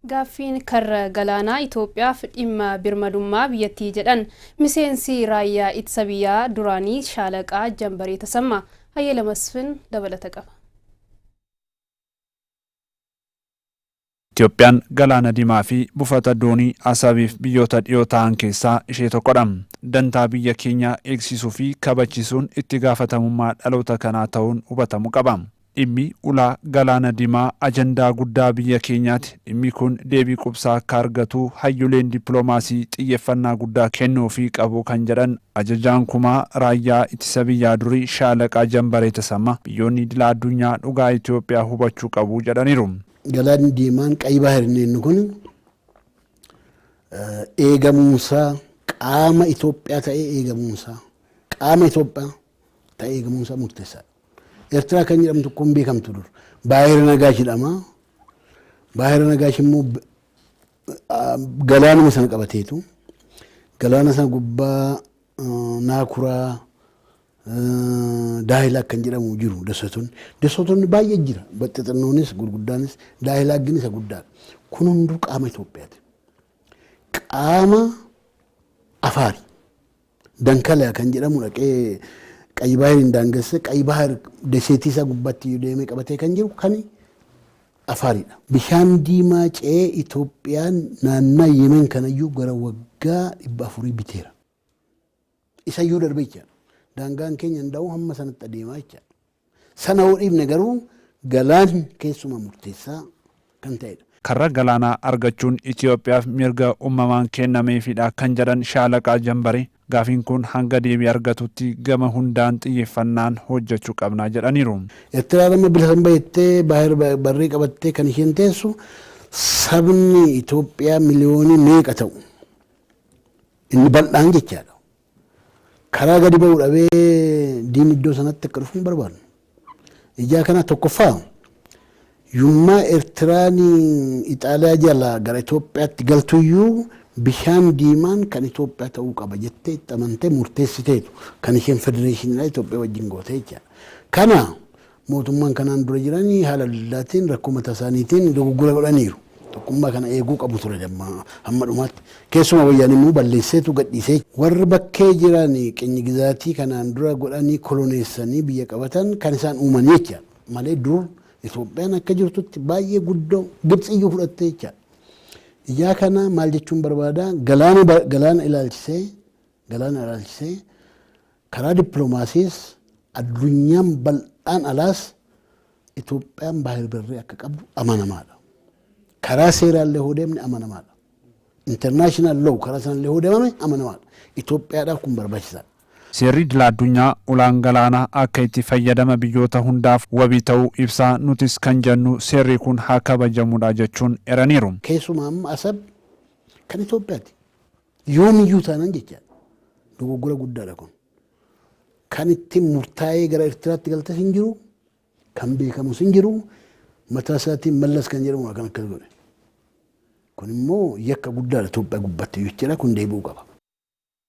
Gaaffiin karra galaanaa Itoophiyaaf dhimma birmadummaa biyyattii jedhan miseensi raayyaa ittisa biyyaa duraanii Shaalaqaa Jambaree Tasammaa Hayyala Masfin dabalata qaba. Itoophiyaan galaana diimaa fi buufata doonii Asabiif biyyoota dhiyoo ta'an keessaa ishee tokkodha. Dantaa biyya keenya eegsisuu fi kabachiisuun itti gaafatamummaa dhaloota kanaa ta'uun hubatamuu qaba. Dhimmi ulaa galaana diimaa ajandaa guddaa biyya keenyaati. Dhimmi kun deebii qubsaa akka argatu hayyuleen dippiloomaasii xiyyeeffannaa guddaa kennuu fi qabu kan jedhan ajajaan kumaa raayyaa ittisa biyyaa durii Shaalaqaa Jambaree Tasammaa biyyoonni idil addunyaa dhugaa Itoophiyaa hubachuu qabu jedhaniiru. Galaanni diimaan qayi baharneen kun eegamuunsaa qaama Itoophiyaa ta'ee eegamuunsaa qaama Itoophiyaa ta'ee eegamuunsaa murteessaadha. Eertiraa kan jedhamtu kun beekamtu dur Baahira Nagaash jedhama. Baahira Nagaash immoo galaanuma sana qabateetu galaana sana gubbaa Naakuraa Daahilaa kan jedhamu jiru Dasotonni baay'ee jira. Baxxixannoonis gurguddaanis Daahilaaggin isa guddaadha. Kun hunduu qaama Itoophiyaati. Qaama Afaari Dankalaa kan jedhamu dhaqee qayi bahirin daangesse qayi bahir deseetii isaa gubbaatti deemee qabatee kan jiru kan Afaaridha. Bishaan diimaa ce'ee Itoophiyaan naannaa Yemen kanayyuu gara waggaa 400 biteera. Isayyuu darbee jira. Daangaan keenya hunda'u hamma sanatti adeemaa jira. Sana hoo dhiibne garuu galaan keessuma murteessaa kan ta'edha. Karra galaanaa argachuun Itoophiyaaf mirga uumamaan kennameefidha kan jedhan Shaalaqaa Jambaree gaafiin kun hanga deebii argatutti gama hundaan xiyyeeffannaan hojjechuu qabnaa jedhaniiru. Eertiraan amma bilisa bahettee barrii qabattee kan isheen teessu sabni Itoophiyaa miliyoonii meeqa ta'u inni bal'aan jechaadha. Karaa gadi ba'uu dhabee diin iddoo sanatti akka dhufu hin barbaannu. Ijaa kana tokkoffaa yummaa Eertiraan Ixaaliyaa jalaa gara Itoophiyaatti galtuyyuu bishaan diimaan kan Itoophiyaa ta'uu qaba jettee itti amantee murteessiteetu kan isheen federeeshiniidhaa Itoophiyaa wajjin goote jechaadha. Kana mootummaan kanaan dura jiranii haala daldalaatiin rakkoo mataa isaaniitiin dogoggora godhaniiru. Tokkummaa kana eeguu qabu ture hamma dhumaatti. Keessumaa wayyaan immoo balleesseetu gadhiisee warri bakkee jiran qeenyi gizaatii kanaan dura godhanii koloneessanii biyya qabatan kan isaan uumanii jechaadha. Malee dur Itoophiyaan akka jirtutti baay'ee guddoo Gibxiyyuu fudhattee jechaadha. Ijaa kana maal jechuun barbaada galaana ilaalchisee karaa dippiloomaasiis addunyaan bal'aan alaas Itoophiyaan baahir barree akka qabdu amanamaadha. Karaa seeraallee hoo deemne amanamaadha. International law karaa sanallee hoo deemame amanamaadha. Itoophiyaadhaaf kun barbaachisaadha. Seerri idil addunyaa ulaan galaanaa akka itti fayyadama biyyoota hundaaf wabii ta'uu ibsaa nutis kan jennu seerri kun haa kabajamudha jechuun eraniiru. Keessumaa amma Asab kan Itoophiyaati. Yoomiyyuu taanaan jechaadha. Dogoggora guddaadha kun. Kan itti murtaa'ee gara Eertiraatti galtes hin jiru. Kan beekamus hin jiru. Mataa isaatiin mallas kan jedhamu kan akkas godhe. Kun immoo yakka guddaadha Itoophiyaa gubbatti jechuudha kun deebi'uu qaba.